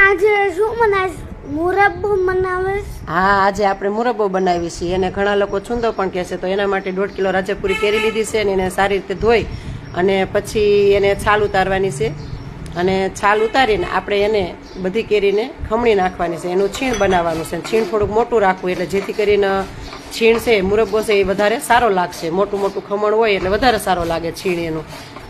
આજે શું બનાવીશ? મુરબ્બો બનાવીશ. હા, આજે આપણે મુરબ્બો બનાવી છીએ અને ઘણા લોકો છુંદો પણ કહે છે. તો એના માટે 1.5 કિલો રાજાપુરી કેરી લીધી છે અને એને સારી રીતે ધોઈ અને પછી એને છાલ ઉતારવાની છે. અને છાલ ઉતારીને આપણે એને બધી કેરીને ખમણી નાખવાની છે. એનું છીણ બનાવવાનું છે. છીણ થોડુંક મોટું રાખવું એટલે જેથી કરીને છીણ છે મુરબ્બો છે એ વધારે સારો લાગશે. મોટું મોટું ખમણ હોય એટલે વધારે સારો લાગે છીણ એનું,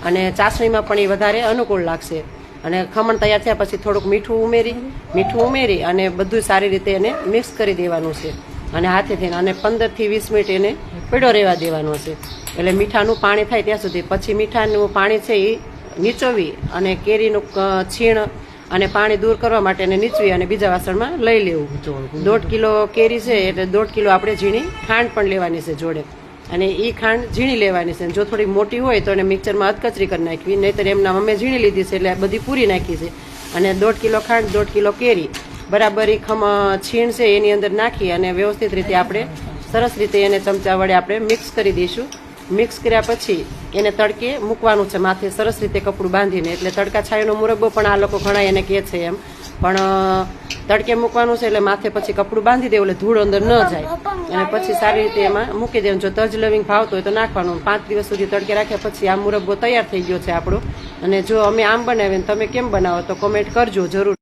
અને ચાસણીમાં પણ એ વધારે અનુકૂળ લાગશે. અને ખમણ તૈયાર થયા પછી થોડુંક મીઠું ઉમેરી અને બધું સારી રીતે એને મિક્સ કરી દેવાનું છે. અને હાથેથી અને 15 થી 20 મિનિટ એને પડ્યો રહેવા દેવાનો છે. એટલે મીઠાનું પાણી થાય ત્યાં સુધી. પછી મીઠાનું પાણી છે એ નીચોવી અને કેરીનું છીણ અને પાણી દૂર કરવા માટે એને નીચવી અને બીજા વાસણમાં લઈ લેવું. 1.5 કિલો કેરી છે એટલે 1.5 કિલો આપણે ઝીણી ખાંડ પણ લેવાની છે જોડે, અને એ ખાંડ ઝીણી લેવાની છે. જો થોડી મોટી હોય તો એને મિક્સરમાં અધકચરી કરી નાખવી, નહીંતર એમના અમે ઝીણી લીધી છે એટલે બધી પૂરી નાખી છે. અને 1.5 કિલો ખાંડ 1.5 કિલો કેરી બરાબર છીણ છે એની અંદર નાખી અને વ્યવસ્થિત રીતે આપણે સરસ રીતે એને ચમચા વડે આપણે મિક્સ કરી દઈશું. મિક્સ કર્યા પછી એને તડકે મૂકવાનું છે, માથે સરસ રીતે કપડું બાંધીને. એટલે તડકા છાયાનો મુરબ્બો પણ આ લોકો ઘણા એને કહે છે એમ, પણ તડકે મૂકવાનું છે એટલે માથે પછી કપડું બાંધી દેવું એટલે ધૂળ અંદર ન જાય. અને પછી સારી રીતે એમાં મૂકી દેવાનું. જો તજ લવિંગ ભાવતો હોય તો નાખવાનું. 5 દિવસ સુધી તડકે રાખ્યા પછી આ મુરબ્બો તૈયાર થઈ ગયો છે આપણો. અને જો અમે આમ બનાવીએ તમે કેમ બનાવો તો કોમેન્ટ કરજો જરૂર.